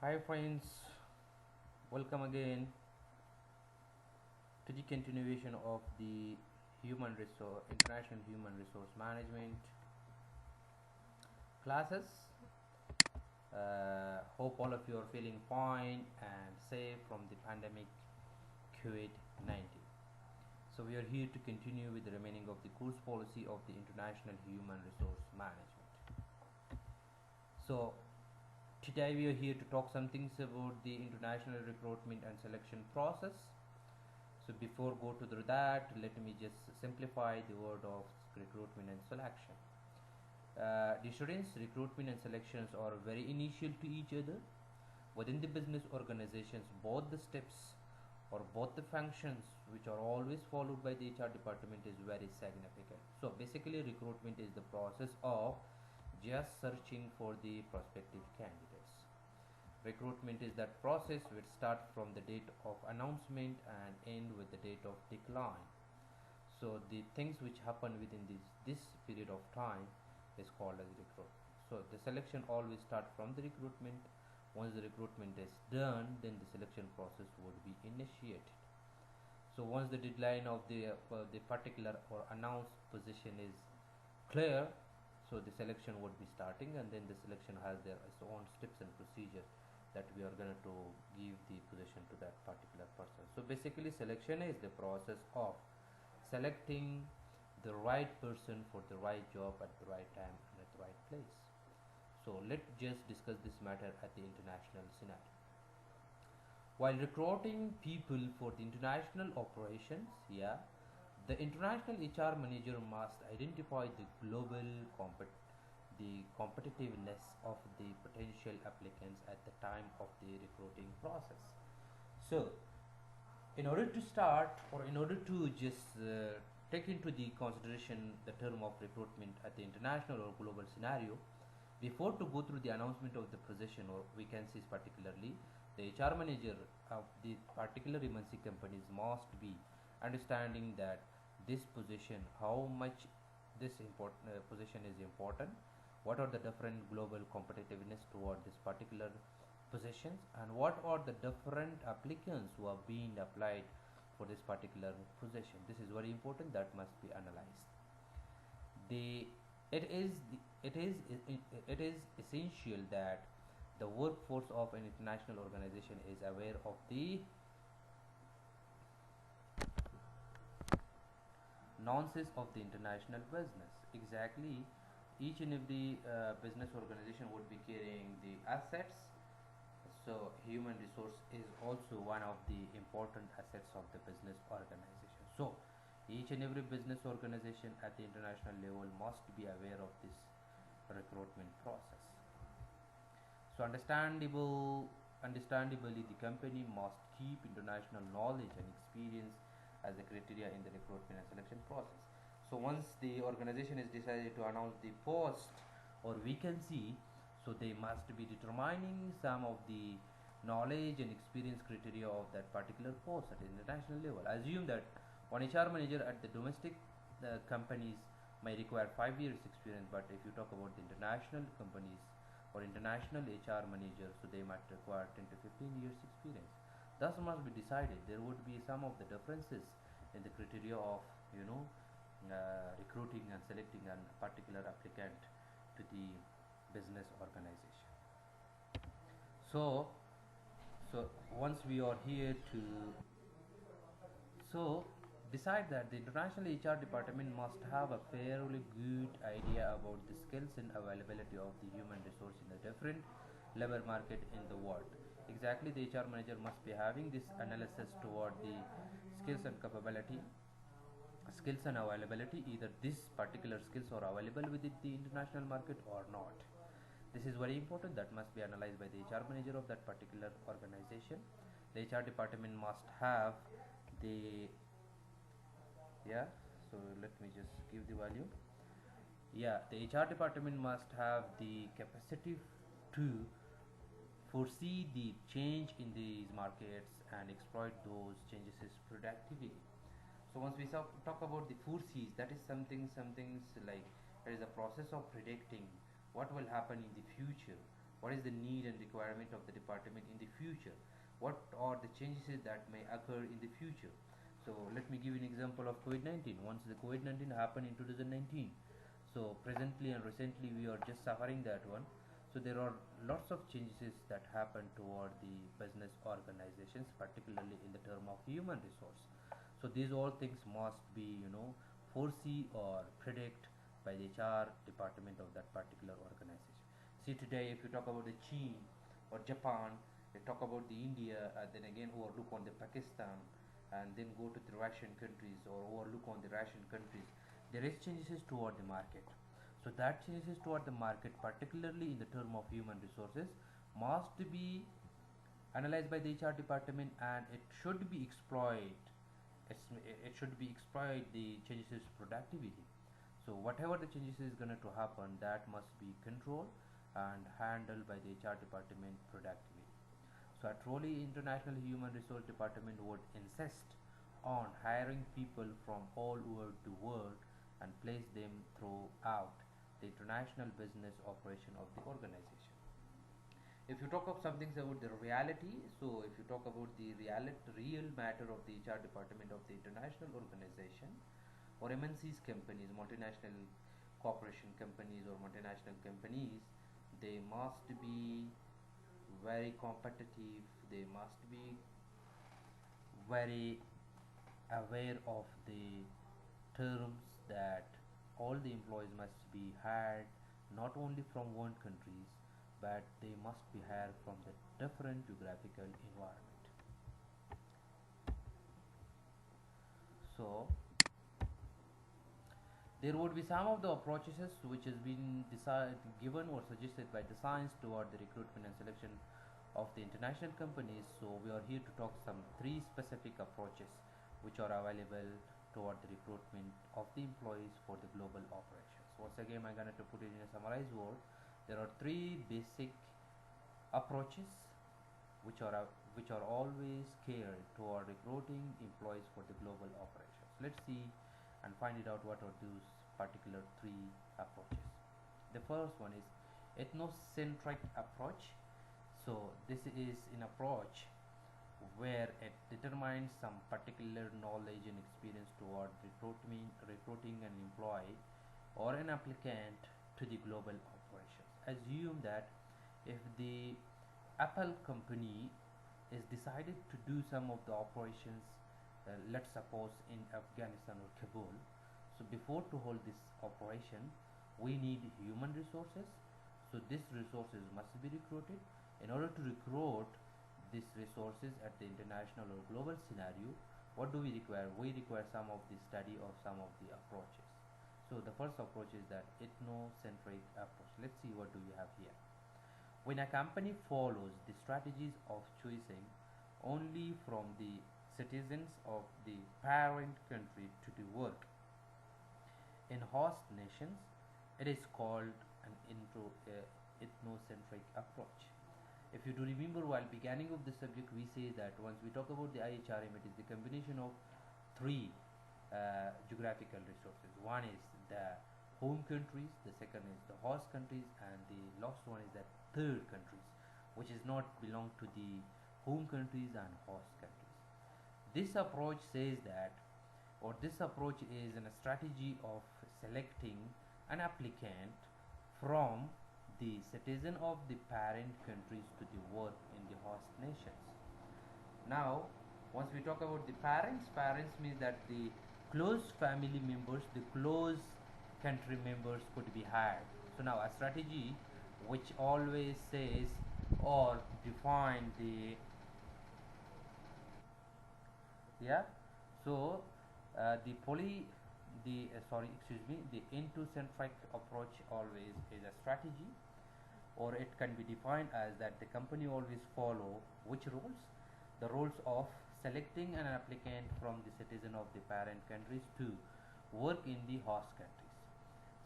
Hi friends, welcome again to the continuation of the International Human Resource Management classes. Hope all of you are feeling fine and safe from the pandemic COVID-19. So we are here to continue with the remaining of the course policy of the International Human Resource Management. So today we are here to talk some things about the international recruitment and selection process. So before go to that, let me just simplify the word of recruitment and selection. The students recruitment and selections are very initial to each other. Within the business organizations, both the steps or both the functions which are always followed by the HR department is very significant. So basically recruitment is the process of just searching for the prospective candidates. Recruitment is that process which starts from the date of announcement and end with the date of decline. So the things which happen within this period of time is called as recruitment. So the selection always starts from the recruitment. Once the recruitment is done, then the selection process would be initiated. So once the deadline of the particular or announced position is clear, so the selection would be starting, and then the selection has their own steps and procedures that we are going to give the position to that particular person. So basically selection is the process of selecting the right person for the right job at the right time and at the right place. So let's just discuss this matter at the international scenario. While recruiting people for the international operations, the international HR manager must identify the the competitiveness of the potential applicants at the time of the recruiting process. So, in order to start, or in order to just take into the consideration the term of recruitment at the international or global scenario, before to go through the announcement of the position, or we can see particularly the HR manager of the particular MNC companies must be understanding that this position, how much this position is important, what are the different global competitiveness toward this particular positions, and what are the different applicants who are being applied for this particular position. This is very important, that must be analyzed. The it is it is essential that the workforce of an international organization is aware of the nuances of the international business. Exactly, each and every business organization would be carrying the assets. So human resource is also one of the important assets of the business organization. So each and every business organization at the international level must be aware of this recruitment process. So understandably, the company must keep international knowledge and experience as the criteria in the recruitment and selection process. So once the organization is decided to announce the post or vacancy, so they must be determining some of the knowledge and experience criteria of that particular post at the international level. Assume that one HR manager at the domestic companies may require 5 years experience, but if you talk about the international companies or international HR managers, so they might require 10 to 15 years experience. Thus must be decided. There would be some of the differences in the criteria of recruiting and selecting a particular applicant to the business organization. So, so once we are here to so beside that, the international HR department must have a fairly good idea about the skills and availability of the human resource in the different labor market in the world. Exactly, the HR manager must be having this analysis toward the skills and capability, skills and availability, either this particular skills are available within the international market or not. This is very important, that must be analyzed by the HR manager of that particular organization. The HR department must have the so let me just give the value. The HR department must have the capacity to foresee the change in these markets and exploit those changes productively. So once we talk about the foresees, that is something like there is a process of predicting what will happen in the future What is the need and requirement of the department in the future? What are the changes that may occur in the future? So let me give you an example of COVID-19. Once the COVID-19 happened in 2019, so presently and recently we are just suffering that one. So there are lots of changes that happen toward the business organizations, particularly in the term of human resource. So these all things must be, foresee or predict by the HR department of that particular organization. See, today if you talk about the China or Japan, they talk about the India, then again overlook on the Pakistan, and then go to the Russian countries or overlook on the Russian countries. There is changes toward the market. So that changes toward the market, particularly in the term of human resources, must be analyzed by the HR department, and it should be exploit. It should be exploit the changes productivity. So whatever the changes is going to happen, that must be controlled and handled by the HR department productivity. So at Rowley International Human Resource Department would insist on hiring people from all over the world and place them throughout the international business operation of the organization. If you talk of something about the reality, so if you talk about the real matter of the HR department of the international organization or MNCs companies, multinational corporation companies or multinational companies, they must be very competitive, they must be very aware of the terms that all the employees must be hired not only from one countries, but they must be hired from the different geographical environment. So there would be some of the approaches which has been given or suggested by the science toward the recruitment and selection of the international companies. So we are here to talk some three specific approaches which are available toward the recruitment of the employees for the global operations. Once again, I'm going to put it in a summarized word. There are three basic approaches which are always geared toward recruiting employees for the global operations. Let's see and find it out what are those particular three approaches. The first one is ethnocentric approach. So this is an approach where it determines some particular knowledge and experience toward recruiting an employee or an applicant to the global operations. Assume that if the Apple company is decided to do some of the operations, let's suppose in Afghanistan or Kabul, so before to hold this operation, we need human resources. So these resources must be recruited. In order to recruit these resources at the international or global scenario, what do we require? We require some of the study of some of the approaches. So the first approach is that ethnocentric approach. Let's see what do we have here. When a company follows the strategies of choosing only from the citizens of the parent country to do work in host nations, it is called an ethnocentric approach. If you do remember, while beginning of the subject, we say that once we talk about the IHRM, it is the combination of three geographical resources. One is the home countries, the second is the host countries, and the last one is the third countries, which is not belong to the home countries and host countries. This approach says that, or this approach is a strategy of selecting an applicant from the citizen of the parent countries to the work in the host nations. Now, once we talk about the parents means that the close family members, the close country members could be hired. So now a strategy which always says or define the so the poly the sorry excuse me the ethnocentric approach always is a strategy, or it can be defined as that the company always follow which rules, the rules of selecting an applicant from the citizen of the parent countries to work in the host countries.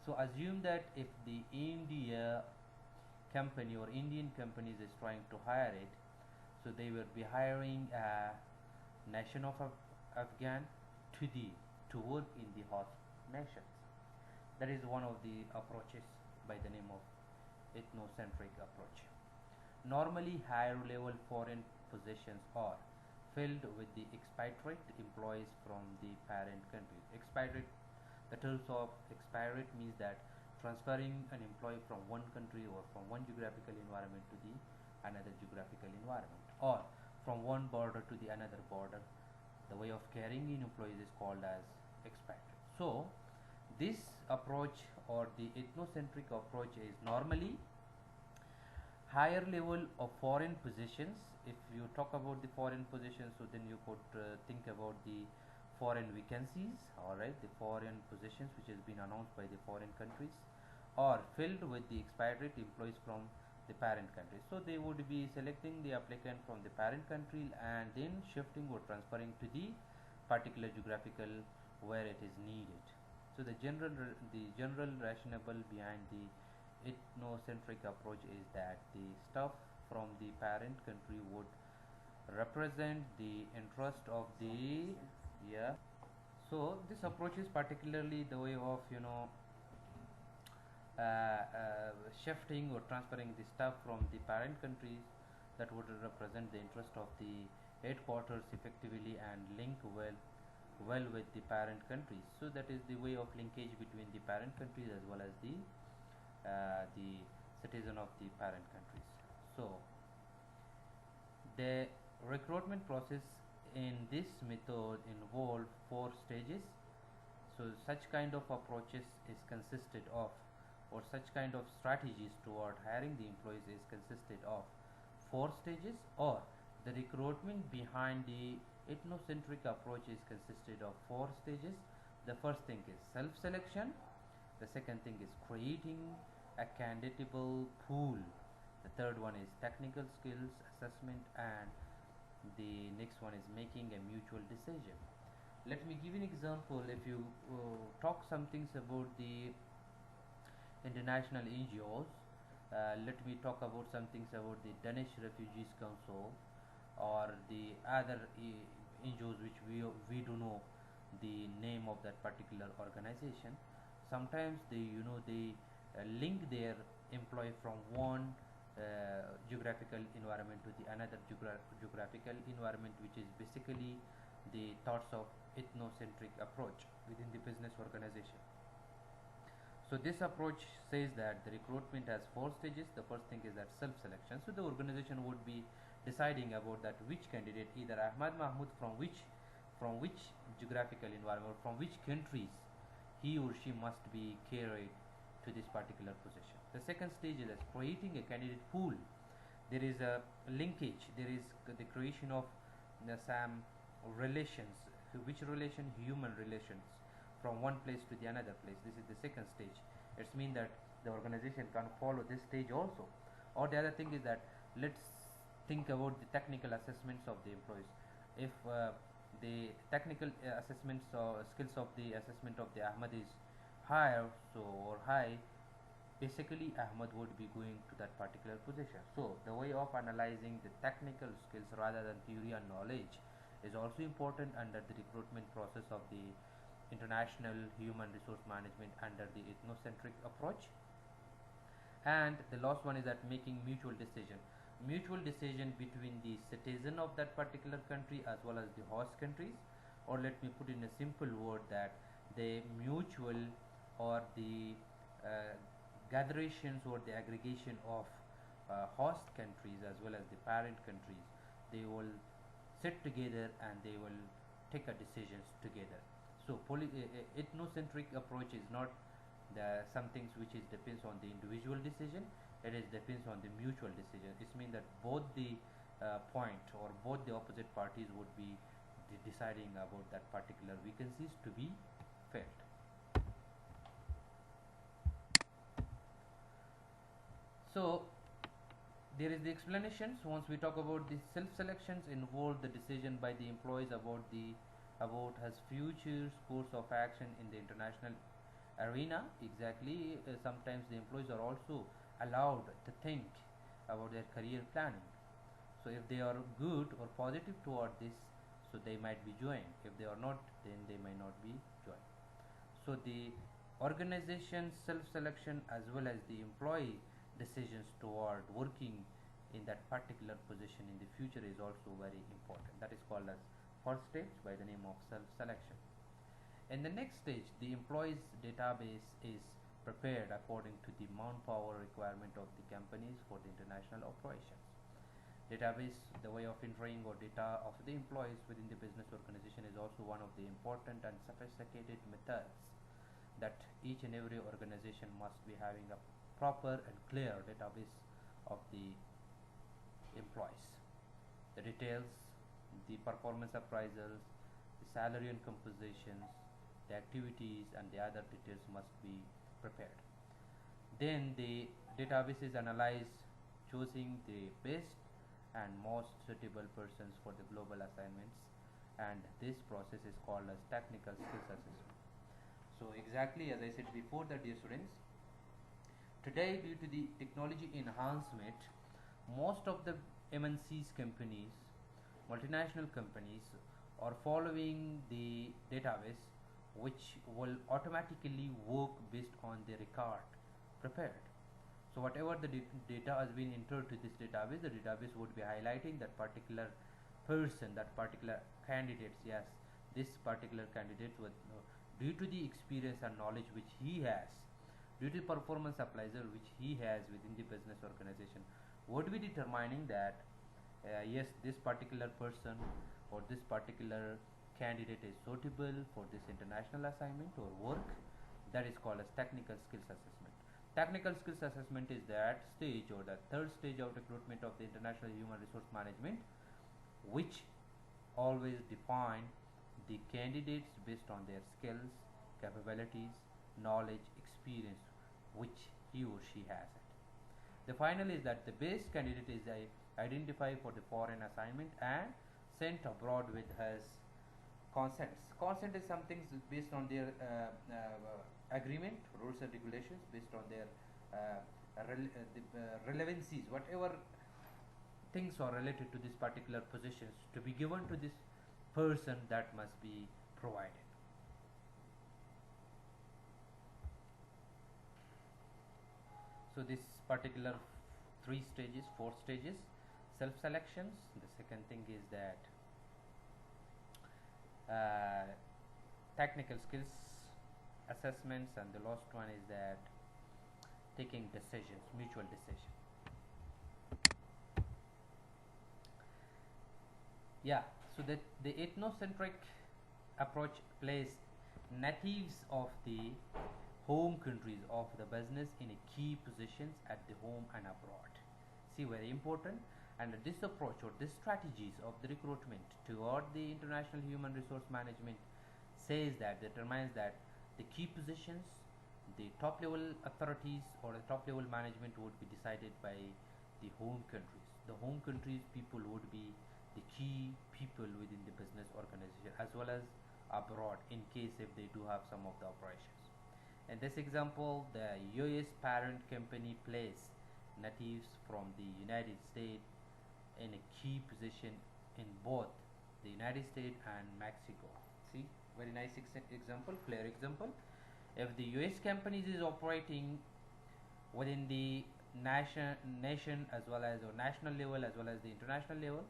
So assume that if the India company or Indian companies is trying to hire it, so they will be hiring a nation of Afghan to work in the host nations. That is one of the approaches by the name of ethnocentric approach. Normally, higher level foreign positions are filled with the expatriate employees from the parent country. Expatriate, the terms of expatriate means that transferring an employee from one country or from one geographical environment to the another geographical environment, or from one border to the another border. The way of carrying in employees is called as expatriate. So, this approach or the ethnocentric approach is normally higher level of foreign positions. If you talk about the foreign positions, so then you could think about the foreign vacancies, all right, the foreign positions which has been announced by the foreign countries, or filled with the expatriate employees from the parent country. So they would be selecting the applicant from the parent country and then shifting or transferring to the particular geographical where it is needed. So the general rationale behind the ethnocentric approach is that the stuff from the parent country would represent the interest of the, yeah. So this approach is particularly the way of shifting or transferring the stuff from the parent countries that would represent the interest of the headquarters effectively and link well with the parent countries. So that is the way of linkage between the parent countries as well as the citizen of the parent countries. So the recruitment process in this method involved 4 stages. So such kind of approaches is consisted of, or such kind of strategies toward hiring the employees is consisted of 4 stages, or the recruitment behind the ethnocentric approach is consisted of 4 stages. The first thing is self-selection. The second thing is creating a candidatable pool. The third one is technical skills assessment, and the next one is making a mutual decision. Let me give you an example. If you talk some things about the international NGOs, let me talk about some things about the Danish Refugees Council or the other NGOs which we do know the name of that particular organization. Sometimes they link their employee from one geographical environment to the another geographical environment, which is basically the thoughts of ethnocentric approach within the business organization. So this approach says that the recruitment has 4 stages. The first thing is that self-selection. So the organization would be deciding about that which candidate, either Ahmad Mahmoud from which geographical environment, from which countries he or she must be carried to this particular position. The second stage is creating a candidate pool. There is a linkage. There is the creation of some relations. Which relation? Human relations from one place to the another place. This is the second stage. It means that the organization can follow this stage also. Or the other thing is that let's think about the technical assessments of the employees. If the technical assessments or skills of the assessment of the Ahmad is higher, so or high, basically Ahmad would be going to that particular position. So the way of analyzing the technical skills rather than theory and knowledge is also important under the recruitment process of the international human resource management under the ethnocentric approach. And the last one is that making mutual decision between the citizen of that particular country as well as the host countries, or let me put in a simple word that the mutual or the gatherations or the aggregation of host countries as well as the parent countries, they will sit together and they will take a decisions together. So ethnocentric approach is not some things which is depends on the individual decision. It is depends on the mutual decision. It means that both the point or both the opposite parties would be deciding about that particular vacancies to be filled. So there is the explanations. Once we talk about the self-selections, involve the decision by the employees about his future course of action in the international arena. Exactly. Sometimes the employees are also allowed to think about their career planning. So if they are good or positive toward this, so they might be joined. If they are not, then they may not be joined. So the organization self-selection as well as the employee decisions toward working in that particular position in the future is also very important. That is called as first stage by the name of self-selection. In the next stage, the employees database is prepared according to the manpower requirement of the companies for the international operations. Database, the way of entering or data of the employees within the business organization, is also one of the important and sophisticated methods that each and every organization must be having a proper and clear database of the employees. The details, the performance appraisals, the salary and compositions, the activities and the other details must be prepared. Then the database is analyzed, choosing the best and most suitable persons for the global assignments, and this process is called as technical skills assessment. So exactly as I said before that, dear students, today due to the technology enhancement, most of the MNCs companies, multinational companies, are following the database which will automatically work based on the record prepared. So whatever the data has been entered to this database, the database would be highlighting that particular person, that particular candidates. Yes, this particular candidate with due to the experience and knowledge which he has, due to performance appraisal which he has within the business organization, would be determining that yes, this particular person or this particular candidate is suitable for this international assignment or work. That is called as technical skills assessment. Technical skills assessment is that stage or the third stage of recruitment of the international human resource management, which always define the candidates based on their skills, capabilities, knowledge, experience which he or she has it. The final is that the best candidate is identified for the foreign assignment and sent abroad with his consents. Consent is something based on their agreement, rules and regulations, based on their relevancies, whatever things are related to this particular positions to be given to this person, that must be provided. So this particular three stages, four stages, self-selections. The second thing is that technical skills assessments, and the last one is that taking decisions, mutual decision. Yeah, so that the ethnocentric approach places natives of the home countries of the business in a key positions at the home and abroad. See, very important. And this approach or this strategies of the recruitment toward the international human resource management says that, determines that the key positions, the top level authorities or the top level management would be decided by the home countries. The home countries people would be the key people within the business organization, as well as abroad in case if they do have some of the operations. In this example, the US parent company placed natives from the United States in a key position in both the United States and Mexico. See, very nice example, clear example. If the US companies is operating within the nation as well as or national level as well as the international level,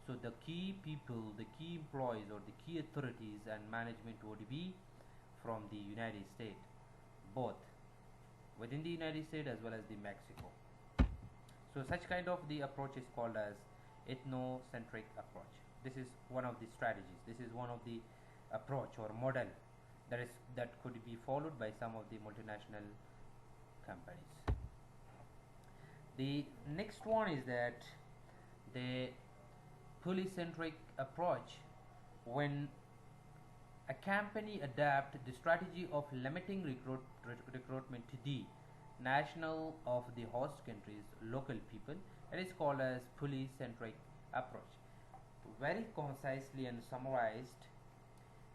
so the key people, the key employees or the key authorities and management would be from the United States, both within the United States as well as the Mexico. So such kind of the approach is called as ethnocentric approach. This is one of the strategies. This is one of the approach or model that could be followed by some of the multinational companies. The next one is that the polycentric approach, when a company adapt the strategy of limiting recruitment to the national of the host country's local people, it is called as polycentric approach. Very concisely and summarized,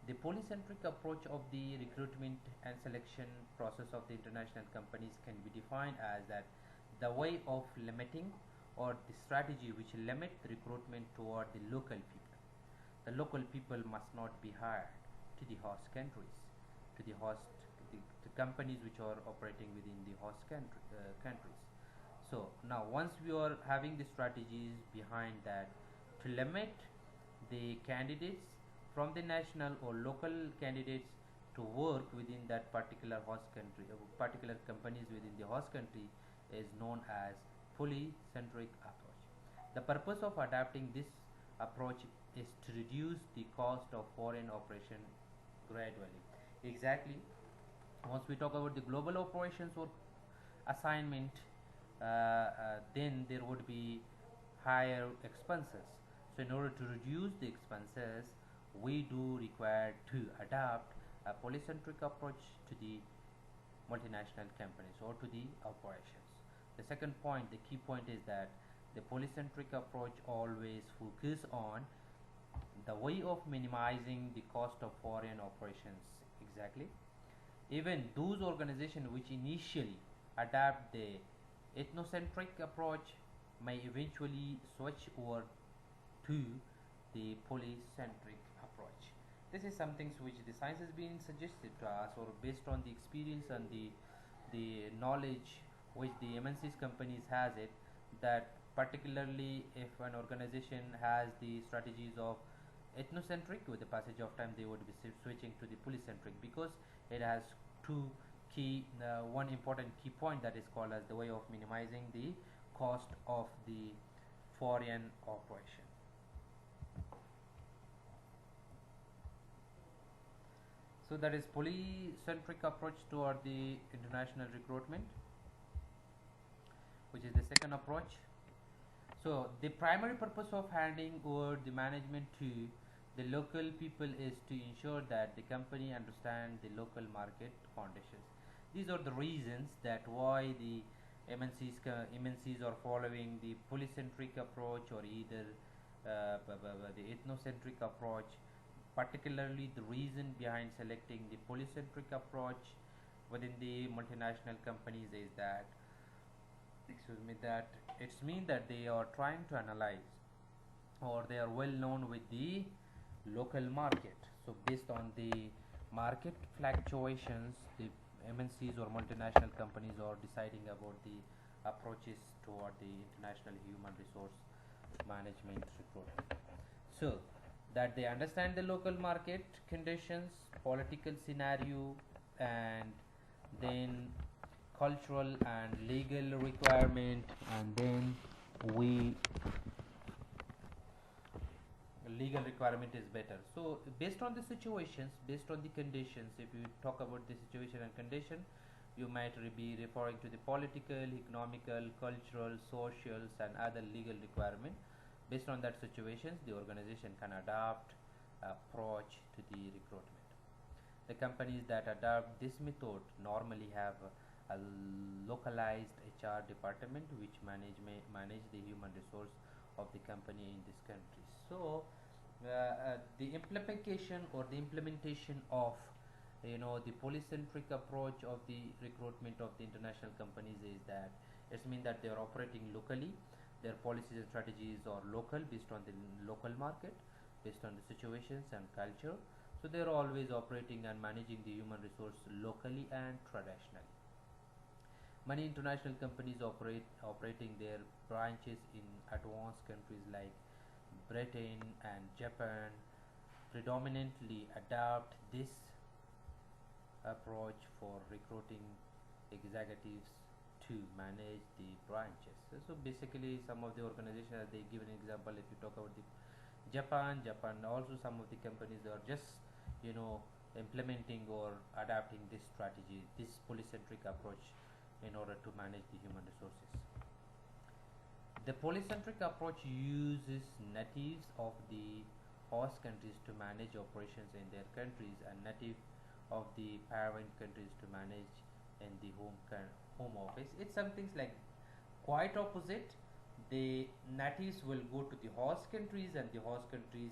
the polycentric approach of the recruitment and selection process of the international companies can be defined as that the way of limiting or the strategy which limit recruitment toward the local people. The local people must not be hired to the host countries, to the companies which are operating within the host countries. So now once we are having the strategies behind that to limit the candidates from the national or local candidates to work within that particular host country, particular companies within the host country, is known as polycentric approach. The purpose of adapting this approach is to reduce the cost of foreign operation gradually. Exactly. Once we talk about the global operations or assignment, then there would be higher expenses. So in order to reduce the expenses, we do require to adopt a polycentric approach to the multinational companies or to the operations. The second point, the key point is that the polycentric approach always focus on the way of minimizing the cost of foreign operations. Exactly. Even those organizations which initially adapt the ethnocentric approach may eventually switch over to the polycentric approach. This is something which the science has been suggested to us, or based on the experience and the knowledge which the MNCs companies has it, that particularly if an organization has the strategies of ethnocentric, with the passage of time they would be switching to the polycentric, because it has two key one important key point, that is called as the way of minimizing the cost of the foreign operation. So that is polycentric approach toward the international recruitment, which is the second approach. So the primary purpose of handing over the management to the local people is to ensure that the company understand the local market conditions. These are the reasons that why the MNCs are following the polycentric approach, or either the ethnocentric approach. Particularly, the reason behind selecting the polycentric approach within the multinational companies is that, excuse me, that it's mean that they are trying to analyze, or they are well known with the local market. So based on the market fluctuations, the MNCs or multinational companies are deciding about the approaches toward the international human resource management recruitment. So that they understand the local market conditions, political scenario, and then cultural and legal requirement, and then we legal requirement is better. So based on the situations, based on the conditions, if you talk about the situation and condition, you might be referring to the political, economical, cultural, socials, and other legal requirement. Based on that situations, the organization can adapt approach to the recruitment. The companies that adopt this method normally have a localized HR department which manage the human resource of the company in this country. So the implementation or the implementation of the polycentric approach of the recruitment of the international companies is that it means that they are operating locally. Their policies and strategies are local, based on the local market, based on the situations and culture. So they are always operating and managing the human resource locally and traditionally. Many international companies operating their branches in advanced countries like Britain and Japan predominantly adopt this approach for recruiting executives to manage the branches. So basically, some of the organizations, they give an example. If you talk about the Japan also, some of the companies are just implementing or adapting this strategy, this polycentric approach, in order to manage the human resources. The polycentric approach uses natives of the host countries to manage operations in their countries, and native of the parent countries to manage in the home office. It's something like quite opposite. The natives will go to the host countries, and the host countries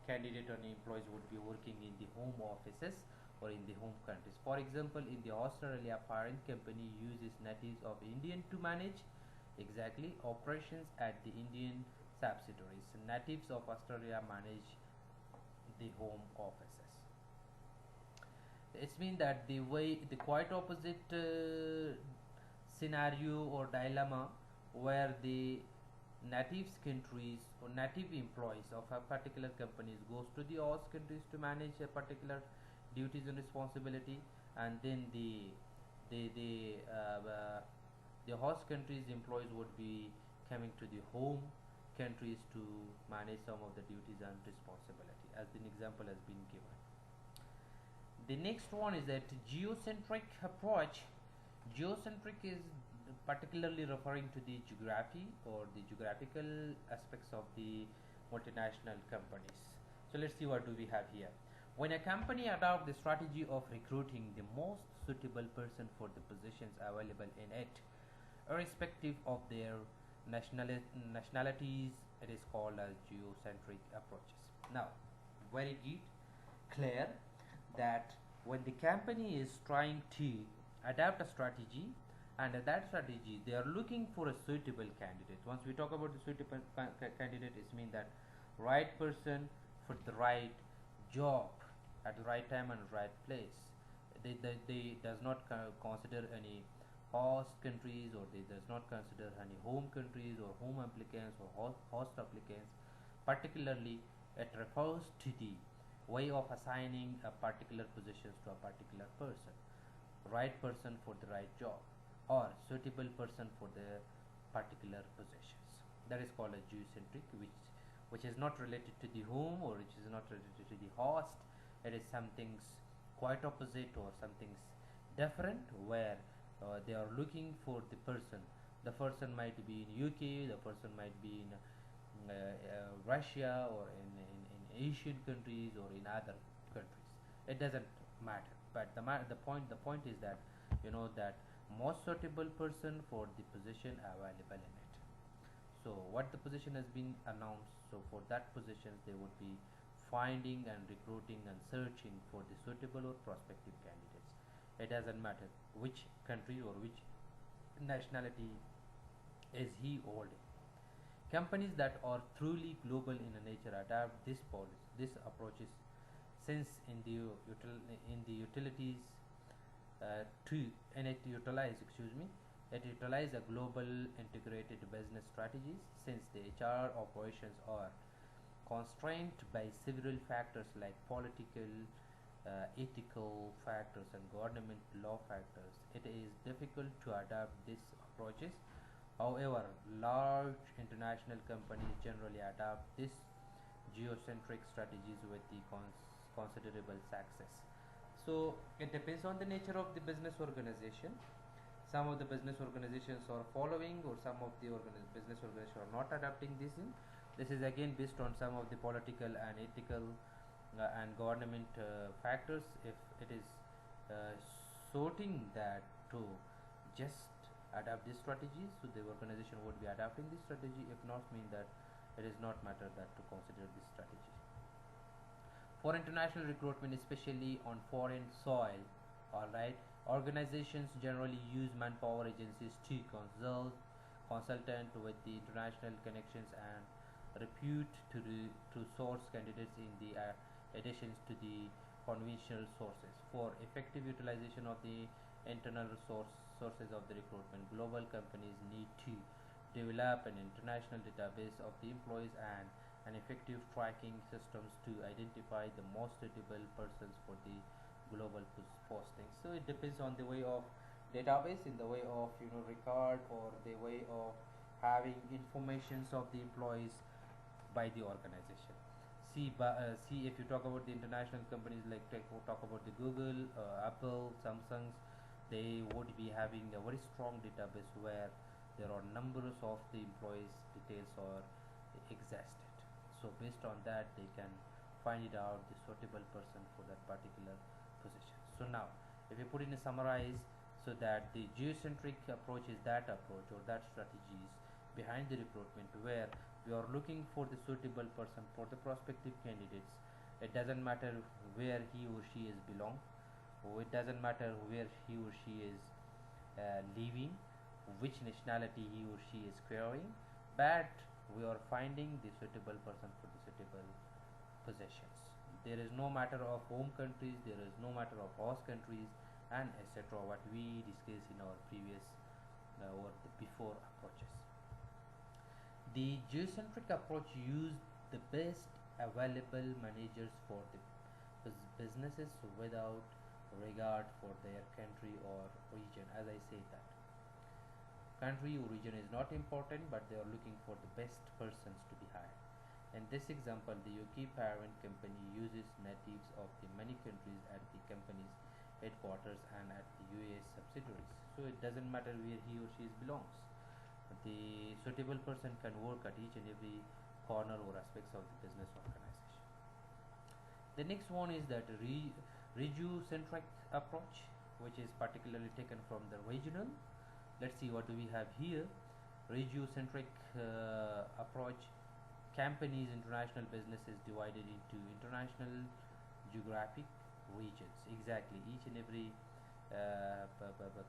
candidate and employees would be working in the home offices or in the home countries. For example, in the Australia, parent company uses natives of Indian to manage exactly operations at the Indian subsidiaries. Natives of Australia manage the home offices. It's mean that the quite opposite scenario or dilemma where the native countries or native employees of a particular companies goes to the host countries to manage a particular duties and responsibility, and then the host countries employees would be coming to the home countries to manage some of the duties and responsibility, as an example has been given. The next one is that geocentric approach. Geocentric is particularly referring to the geography or the geographical aspects of the multinational companies. So let's see what do we have here. When a company adopts the strategy of recruiting the most suitable person for the positions available in it, irrespective of their nationalities, it is called as geocentric approaches. Now, very clear that when the company is trying to adapt a strategy, and that strategy they are looking for a suitable candidate. Once we talk about the suitable candidate, it means that right person for the right job at the right time and right place. They does not consider any host countries, or they does not consider any home countries or home applicants or host applicants. Particularly, it refers to the way of assigning a particular positions to a particular person, right person for the right job, or suitable person for the particular positions. That is called a geocentric, which is not related to the home, or which is not related to the host. It is something's quite opposite or something's different, where they are looking for the person. The person might be in UK, the person might be in Russia, or in Asian countries, or in other countries. It doesn't matter. But the point is that that most suitable person for the position available in it. So what the position has been announced, so for that position they would be finding and recruiting and searching for the suitable or prospective candidates. It doesn't matter which country or which nationality is he holding. Companies that are truly global in nature adapt this approaches, since in the utilities to and it utilize excuse me it utilize a global integrated business strategies, since the HR operations are constrained by several factors like political, ethical factors and government law factors. It is difficult to adapt these approaches. However, large international companies generally adopt these geocentric strategies with the considerable success. So it depends on the nature of the business organization. Some of the business organizations are following, or some of the business organizations are not adapting this in. This is again based on some of the political and ethical and government factors. If it is sorting that to just adapt this strategy, so the organization would be adapting this strategy. If not, mean that it is not matter that to consider this strategy. For international recruitment, especially on foreign soil, alright, organizations generally use manpower agencies to consultant with the international connections and repute to source candidates in the additions to the conventional sources. For effective utilization of the internal sources of the recruitment, global companies need to develop an international database of the employees and an effective tracking systems to identify the most suitable persons for the global postings. So it depends on the way of database, in the way of record, or the way of having informations of the employees by the organization. See, if you talk about the international companies, like talk about the Google, Apple, Samsung, they would be having a very strong database where there are numbers of the employees details are existed. So based on that, they can find it out the suitable person for that particular position. So now, if you put in a summarize, so that the geocentric approach is that approach or that strategies behind the recruitment, where we are looking for the suitable person for the prospective candidates. It doesn't matter where he or she is belong, or it doesn't matter where he or she is living, which nationality he or she is carrying, but we are finding the suitable person for the suitable possessions. There is no matter of home countries, there is no matter of host countries, and etc. What we discussed in our previous or the before approaches. The geocentric approach used the best available managers for the businesses without regard for their country or region. As I say that country or region is not important, but they are looking for the best persons to be hired. In this example, the UK parent company uses natives of the many countries at the company's headquarters and at the US subsidiaries. So it doesn't matter where he or she belongs. The suitable person can work at each and every corner or aspects of the business organization. The next one is that region-centric approach, which is particularly taken from the regional. Let's see what do we have here. Region-centric approach. Companies, international businesses divided into international geographic regions. Exactly, each and every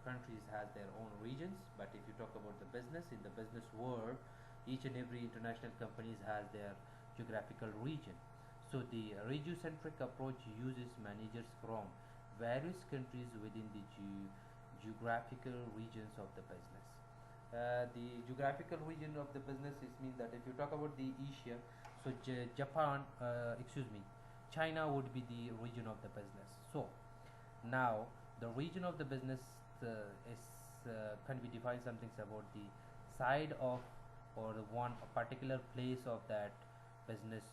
countries has their own regions. But if you talk about the business, in the business world, each and every international companies has their geographical region. So the regiocentric approach uses managers from various countries within the geographical regions of the business. The geographical region of the business is means that if you talk about the Asia, so Japan, excuse me, China would be the region of the business. So now the region of the business is can be defined something about the side of or the one particular place of that business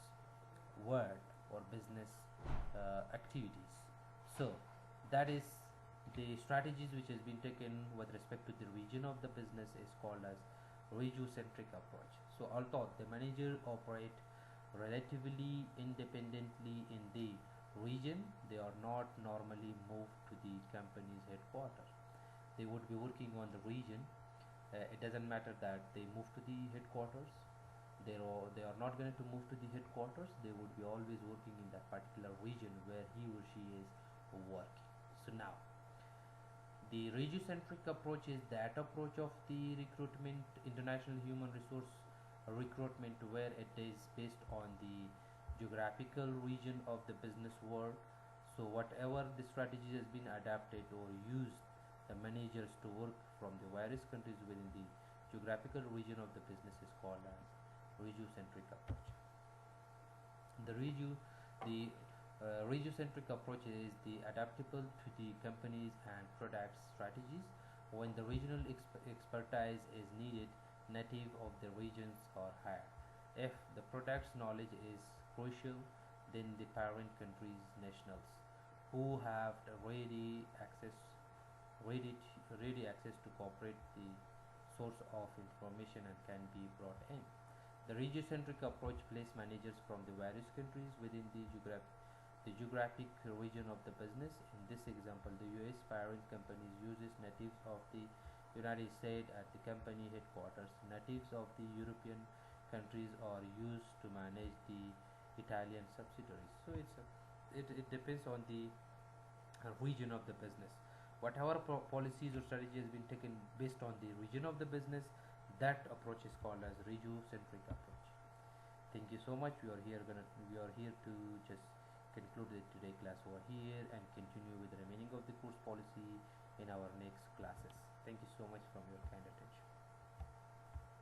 word or business activities. So that is the strategies which has been taken with respect to the region of the business is called as regiocentric approach. So although the manager operate relatively independently in the region, they are not normally moved to the company's headquarters. They would be working on the region. It doesn't matter that they move to the headquarters. They are not going to move to the headquarters. They would be always working in that particular region where he or she is working. So now the regiocentric approach is that approach of the recruitment, international human resource recruitment, where it is based on the geographical region of the business world. So whatever the strategy has been adapted or used, the managers to work from the various countries within the geographical region of the business is called as regiocentric approach. The regiocentric approach is the adaptable to the companies and products strategies. When the regional expertise is needed, native of the regions are hired. If the product's knowledge is crucial, then the parent country's nationals who have the ready access to cooperate the source of information and can be brought in. The regiocentric approach places managers from the various countries within the geographic region of the business. In this example, the US parent company uses natives of the United States at the company headquarters. Natives of the European countries are used to manage the Italian subsidiaries. So it depends on the region of the business. Whatever policies or strategy has been taken based on the region of the business, that approach is called as regiocentric approach. Thank you so much. We are here to just conclude the today class over here and continue with the remaining of the course policy in our next classes. Thank you so much from your kind attention.